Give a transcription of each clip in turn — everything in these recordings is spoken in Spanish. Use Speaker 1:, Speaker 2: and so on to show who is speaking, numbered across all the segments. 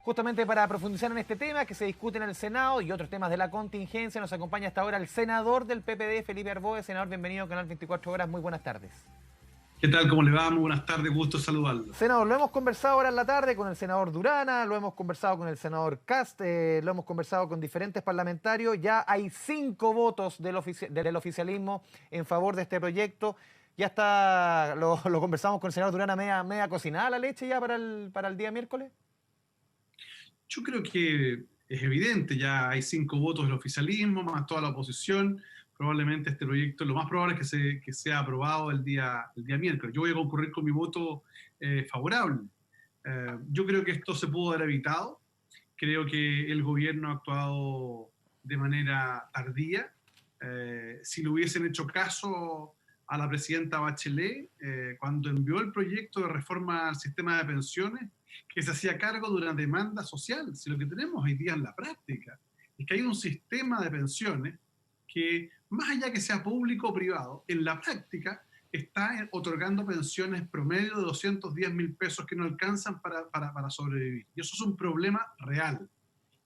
Speaker 1: Justamente para profundizar en este tema que se discute en el Senado y otros temas de la contingencia, nos acompaña hasta ahora el senador del PPD, Felipe Arboe. Senador, bienvenido a Canal 24 Horas, muy buenas tardes.
Speaker 2: ¿Qué tal? ¿Cómo le va? Muy buenas tardes, gusto saludarlo.
Speaker 1: Senador, lo hemos conversado ahora en la tarde con el senador Durana, lo hemos conversado con el senador Cast, lo hemos conversado con diferentes parlamentarios. Ya hay 5 votos del oficialismo en favor de este proyecto. Ya está, lo conversamos con el senador Durana, media cocinada la leche ya para el día miércoles.
Speaker 2: Yo creo que es evidente, ya hay 5 votos del oficialismo, más toda la oposición. Probablemente este proyecto, lo más probable es que sea aprobado el día miércoles. Yo voy a concurrir con mi voto favorable. Yo creo que esto se pudo haber evitado. Creo que el gobierno ha actuado de manera tardía. Si le hubiesen hecho caso a la presidenta Bachelet, cuando envió el proyecto de reforma al sistema de pensiones, que se hacía cargo de una demanda social. Si lo que tenemos hoy día en la práctica es que hay un sistema de pensiones que, más allá que sea público o privado, en la práctica está otorgando pensiones promedio de 210.000 pesos que no alcanzan para sobrevivir. Y eso es un problema real.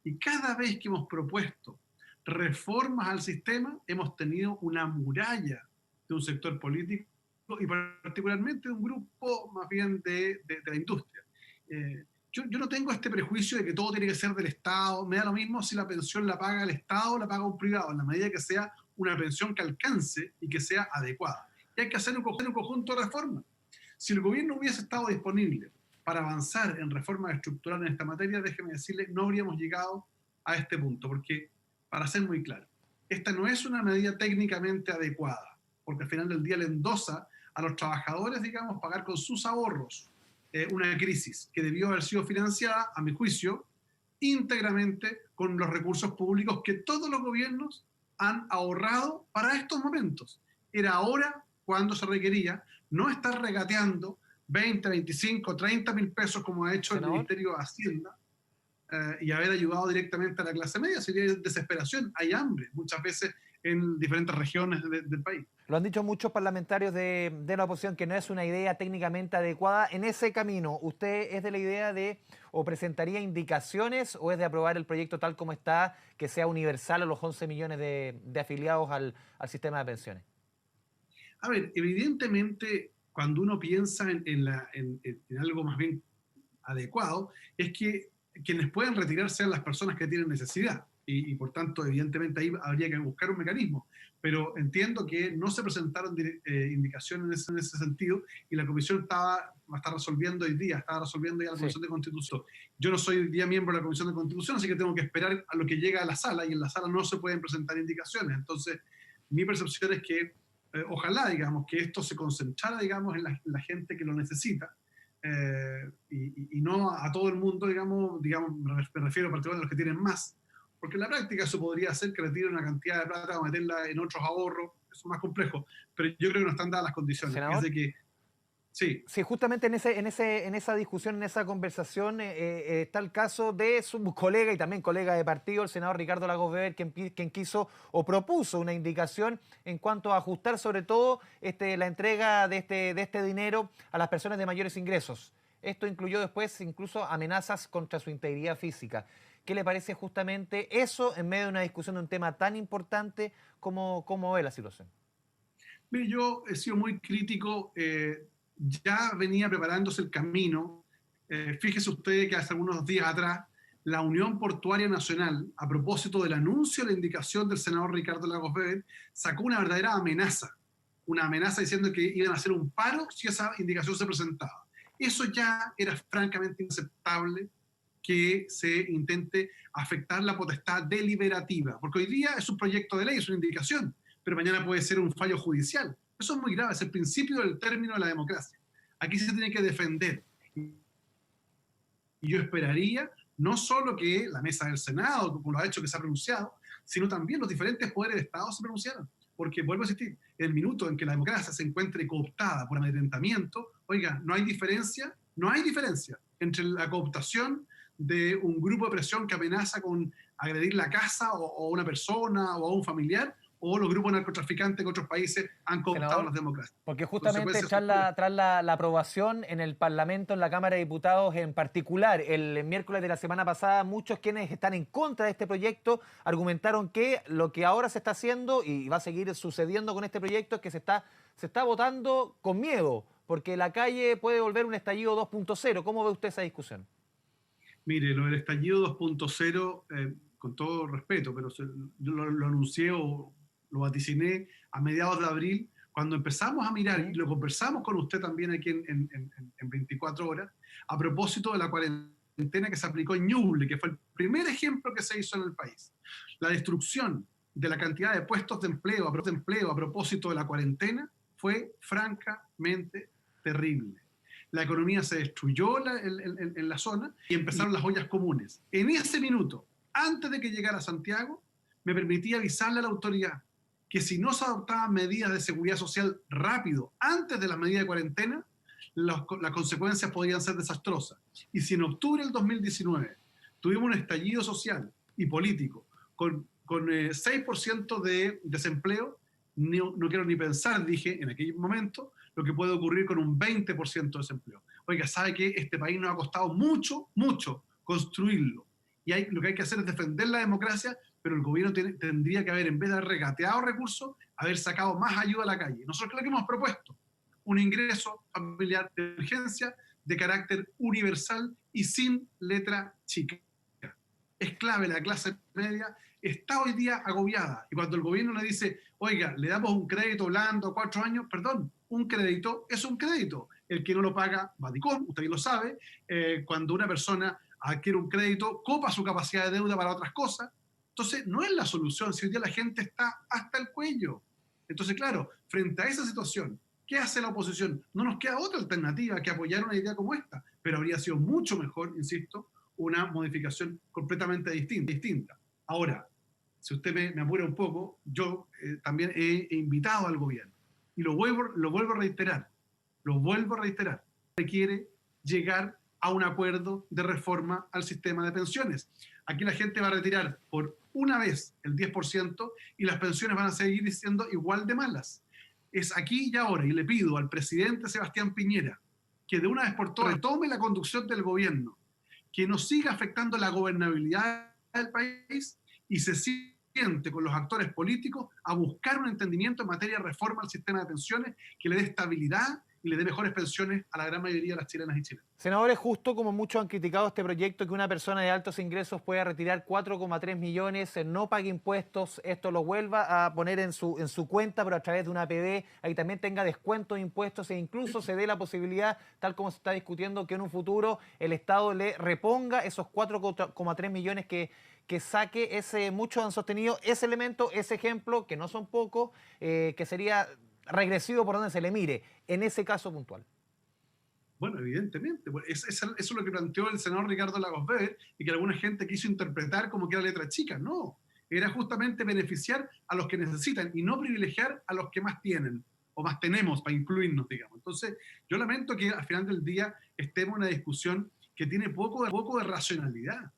Speaker 2: Y cada vez que hemos propuesto reformas al sistema, hemos tenido una muralla de un sector político y particularmente de un grupo más bien de la industria. Yo no tengo este prejuicio de que todo tiene que ser del Estado. Me da lo mismo si la pensión la paga el Estado o la paga un privado, en la medida que sea una pensión que alcance y que sea adecuada. Y hay que hacer un conjunto de reformas. Si el gobierno hubiese estado disponible para avanzar en reformas estructurales en esta materia, déjeme decirle, no habríamos llegado a este punto, porque, para ser muy claro, esta no es una medida técnicamente adecuada, porque al final del día le endosa a los trabajadores, digamos, pagar con sus ahorros una crisis que debió haber sido financiada, a mi juicio, íntegramente con los recursos públicos que todos los gobiernos han ahorrado para estos momentos. Era ahora cuando se requería no estar regateando 20, 25, 30 mil pesos como ha hecho el
Speaker 1: Senador.
Speaker 2: Ministerio de Hacienda y haber ayudado directamente a la clase media. Sería desesperación, hay hambre muchas veces en diferentes regiones del país.
Speaker 1: Lo han dicho muchos parlamentarios de la oposición que no es una idea técnicamente adecuada. En ese camino, ¿usted es de la idea de o presentaría indicaciones o es de aprobar el proyecto tal como está, que sea universal a los 11 millones de afiliados al sistema de pensiones?
Speaker 2: A ver, evidentemente, cuando uno piensa en algo más bien adecuado, es que quienes pueden retirar sean las personas que tienen necesidad. Y por tanto, evidentemente, ahí habría que buscar un mecanismo. Pero entiendo que no se presentaron indicaciones en ese sentido y la comisión estaba resolviendo hoy día, estaba resolviendo ya la Comisión de Constitución. Yo no soy hoy día miembro de la Comisión de Constitución, así que tengo que esperar a lo que llega a la sala y en la sala no se pueden presentar indicaciones. Entonces, mi percepción es que ojalá, digamos, que esto se concentrara, digamos, en la gente que lo necesita y no a todo el mundo, digamos, me refiero particularmente a los que tienen más, porque en la práctica eso podría hacer que retiren una cantidad de plata o meterla en otros ahorros, eso es más complejo, pero yo creo que no están dadas las condiciones.
Speaker 1: Senador.
Speaker 2: Es de que, sí,
Speaker 1: Sí, justamente en esa discusión, en esa conversación, está el caso de su colega y también colega de partido, el senador Ricardo Lagos Weber, quien quiso o propuso una indicación en cuanto a ajustar sobre todo la entrega de este dinero a las personas de mayores ingresos. Esto incluyó después incluso amenazas contra su integridad física. ¿Qué le parece justamente eso en medio de una discusión de un tema tan importante como ve la situación?
Speaker 2: mire, yo he sido muy crítico, ya venía preparándose el camino. Fíjese usted que hace algunos días atrás la Unión Portuaria Nacional, a propósito del anuncio de la indicación del senador Ricardo Lagos Weber, sacó una amenaza diciendo que iban a hacer un paro si esa indicación se presentaba. Eso ya era francamente inaceptable, que se intente afectar la potestad deliberativa, porque hoy día es un proyecto de ley, es una indicación, pero mañana puede ser un fallo judicial. Eso es muy grave, es el principio del término de la democracia. Aquí se tiene que defender. Y yo esperaría no solo que la mesa del Senado, como lo ha hecho, que se ha pronunciado, sino también los diferentes poderes de Estado se pronunciaran. Porque, vuelvo a insistir, en el minuto en que la democracia se encuentre cooptada por amedrentamiento, oiga, no hay diferencia entre la cooptación de un grupo de presión que amenaza con agredir la casa o una persona o a un familiar, o los grupos narcotraficantes que otros países han cooptado
Speaker 1: Senador,
Speaker 2: en las democracias.
Speaker 1: porque justamente
Speaker 2: Consecuencias
Speaker 1: tras la aprobación en el Parlamento, en la Cámara de Diputados en particular, el miércoles de la semana pasada, muchos quienes están en contra de este proyecto argumentaron que lo que ahora se está haciendo y va a seguir sucediendo con este proyecto es que se está votando con miedo, porque la calle puede volver un estallido 2.0. ¿Cómo ve usted esa discusión?
Speaker 2: Mire, lo del estallido 2.0, con todo respeto, pero yo lo anuncié o lo vaticiné a mediados de abril, cuando empezamos a mirar, y lo conversamos con usted también aquí en 24 horas, a propósito de la cuarentena que se aplicó en Ñuble, que fue el primer ejemplo que se hizo en el país. La destrucción de la cantidad de puestos de empleo a propósito de la cuarentena fue francamente terrible. La economía se destruyó en la zona y empezaron las ollas comunes. En ese minuto, antes de que llegara a Santiago, me permití avisarle a la autoridad que si no se adoptaban medidas de seguridad social rápido, antes de las medidas de cuarentena, las consecuencias podrían ser desastrosas. Y si en octubre del 2019 tuvimos un estallido social y político con 6% de desempleo, no quiero ni pensar, dije en aquel momento, lo que puede ocurrir con un 20% de desempleo. Oiga, ¿sabe qué? Este país nos ha costado mucho, mucho construirlo. Y lo que hay que hacer es defender la democracia, pero el gobierno tendría que haber, en vez de haber regateado recursos, haber sacado más ayuda a la calle. Nosotros, ¿qué es lo que hemos propuesto? Un ingreso familiar de urgencia de carácter universal y sin letra chica. Es clave, la clase media está hoy día agobiada. Y cuando el gobierno le dice, oiga, le damos un crédito blando a 4 años, perdón, un crédito es un crédito. El que no lo paga, Badicón, usted bien lo sabe, cuando una persona adquiere un crédito, copa su capacidad de deuda para otras cosas. Entonces, no es la solución si hoy día la gente está hasta el cuello. Entonces, claro, frente a esa situación, ¿qué hace la oposición? No nos queda otra alternativa que apoyar una idea como esta, pero habría sido mucho mejor, insisto, una modificación completamente distinta. Ahora, si usted me apura un poco, yo también he invitado al gobierno, y lo vuelvo a reiterar, requiere llegar a un acuerdo de reforma al sistema de pensiones. Aquí la gente va a retirar por una vez el 10% y las pensiones van a seguir siendo igual de malas. Es aquí y ahora, y le pido al presidente Sebastián Piñera que de una vez por todas retome la conducción del gobierno, que no siga afectando la gobernabilidad del país y se siente con los actores políticos a buscar un entendimiento en materia de reforma al sistema de pensiones que le dé estabilidad y le dé mejores pensiones a la gran mayoría de las chilenas y chilenos.
Speaker 1: Senador, es justo como muchos han criticado este proyecto que una persona de altos ingresos pueda retirar 4,3 millones, no pague impuestos, esto lo vuelva a poner en su cuenta, pero a través de una APB, ahí también tenga descuento de impuestos e incluso se dé la posibilidad, tal como se está discutiendo, que en un futuro el Estado le reponga esos 4,3 millones que saque. Muchos han sostenido ese elemento, ese ejemplo, que no son pocos, que sería regresivo por donde se le mire, en ese caso puntual.
Speaker 2: Bueno, evidentemente. Eso es lo que planteó el senador Ricardo Lagos Weber y que alguna gente quiso interpretar como que era letra chica. No, era justamente beneficiar a los que necesitan y no privilegiar a los que más tienen o más tenemos para incluirnos, digamos. Entonces, yo lamento que al final del día estemos en una discusión que tiene poco de racionalidad.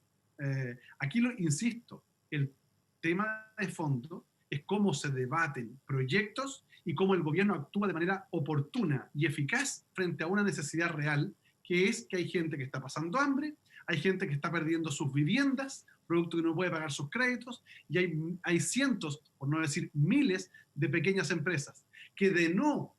Speaker 2: Aquí insisto, el tema de fondo es cómo se debaten proyectos y cómo el gobierno actúa de manera oportuna y eficaz frente a una necesidad real, que es que hay gente que está pasando hambre, hay gente que está perdiendo sus viviendas, producto que no puede pagar sus créditos, y hay cientos, por no decir miles, de pequeñas empresas que de no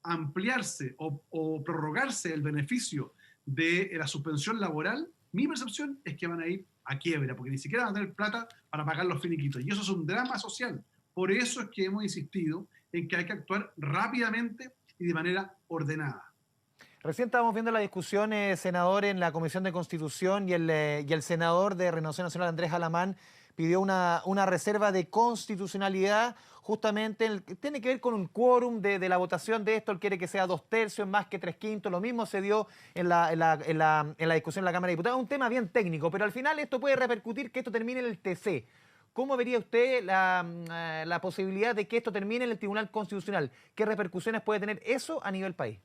Speaker 2: ampliarse o prorrogarse el beneficio de la suspensión laboral, mi percepción es que van a ir a quiebra, porque ni siquiera van a tener plata para pagar los finiquitos. Y eso es un drama social. Por eso es que hemos insistido en que hay que actuar rápidamente y de manera ordenada.
Speaker 1: Recién estábamos viendo la discusión, senador, en la Comisión de Constitución y el senador de Renovación Nacional, Andrés Alamán, pidió una reserva de constitucionalidad, justamente tiene que ver con un quórum de la votación de esto. Él quiere que sea 2/3 más que 3/5. Lo mismo se dio en la discusión en la Cámara de Diputados. Un tema bien técnico, pero al final esto puede repercutir que esto termine en el TC. ¿Cómo vería usted la posibilidad de que esto termine en el Tribunal Constitucional? ¿Qué repercusiones puede tener eso a nivel país?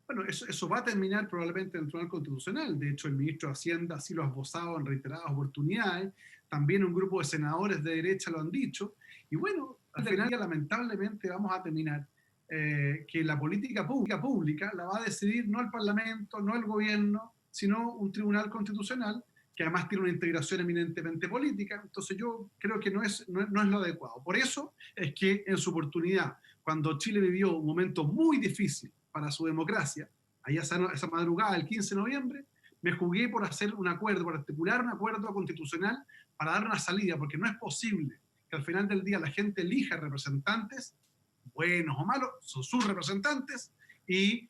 Speaker 2: Bueno, eso va a terminar probablemente en el Tribunal Constitucional. De hecho, el ministro de Hacienda así lo ha esbozado en reiteradas oportunidades, también un grupo de senadores de derecha lo han dicho, y bueno, al final lamentablemente vamos a terminar que la política pública la va a decidir no el Parlamento, no el gobierno, sino un tribunal constitucional que además tiene una integración eminentemente política. Entonces yo creo que no es lo adecuado. Por eso es que en su oportunidad, cuando Chile vivió un momento muy difícil para su democracia, allá esa madrugada del 15 de noviembre, me jugué por hacer un acuerdo, por articular un acuerdo constitucional para dar una salida, porque no es posible que al final del día la gente elija representantes, buenos o malos, son sus representantes, y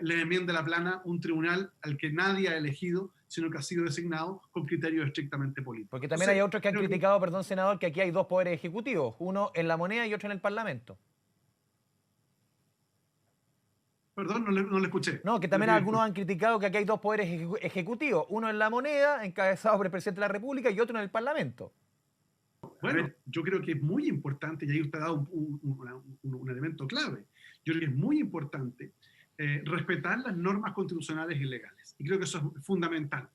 Speaker 2: le enmiende la plana un tribunal al que nadie ha elegido, sino que ha sido designado con criterios estrictamente políticos.
Speaker 1: Porque también hay otros que han criticado, perdón, senador, que aquí hay dos poderes ejecutivos, uno en la moneda y otro en el Parlamento.
Speaker 2: Perdón, no le escuché.
Speaker 1: No, que también algunos han criticado que aquí hay dos poderes ejecutivos, uno en la moneda, encabezado por el presidente de la República, y otro en el Parlamento.
Speaker 2: Bueno, yo creo que es muy importante, y ahí usted ha dado un elemento clave, yo creo que es muy importante respetar las normas constitucionales y legales. Y creo que eso es fundamental.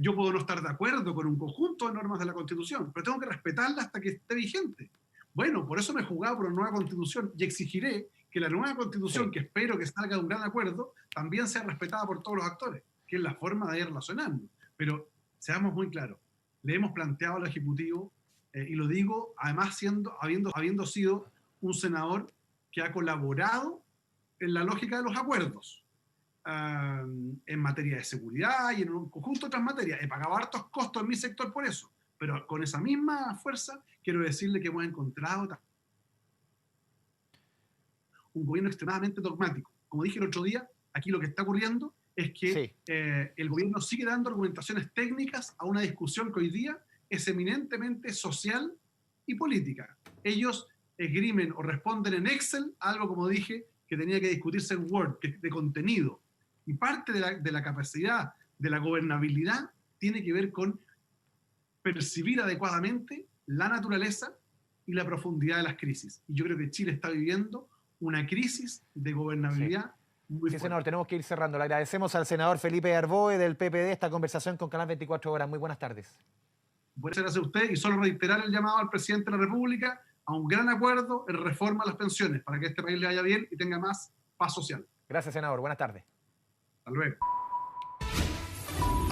Speaker 2: Yo puedo no estar de acuerdo con un conjunto de normas de la Constitución, pero tengo que respetarla hasta que esté vigente. Bueno, por eso me he jugado por una nueva Constitución y exigiré que la nueva Constitución, que espero que salga de un gran acuerdo, también sea respetada por todos los actores, que es la forma de ir relacionando. Pero seamos muy claros, le hemos planteado al Ejecutivo, y lo digo además habiendo sido un senador que ha colaborado en la lógica de los acuerdos, en materia de seguridad y en un conjunto de otras materias. He pagado hartos costos en mi sector por eso, pero con esa misma fuerza quiero decirle que hemos encontrado un gobierno extremadamente dogmático. Como dije el otro día, aquí lo que está ocurriendo es que el gobierno sigue dando argumentaciones técnicas a una discusión que hoy día es eminentemente social y política. Ellos esgrimen o responden en Excel algo, como dije, que tenía que discutirse en Word, de contenido. Y parte de la capacidad de la gobernabilidad tiene que ver con percibir adecuadamente la naturaleza y la profundidad de las crisis. Y yo creo que Chile está viviendo una crisis de gobernabilidad muy fuerte.
Speaker 1: Senador, tenemos que ir cerrando. Le agradecemos al senador Felipe Arboe del PPD esta conversación con Canal 24 Horas. Muy buenas tardes.
Speaker 2: Buenas gracias a usted, y solo reiterar el llamado al presidente de la República a un gran acuerdo en reforma a las pensiones para que este país le vaya bien y tenga más paz social.
Speaker 1: Gracias, senador. Buenas tardes.
Speaker 2: Hasta luego.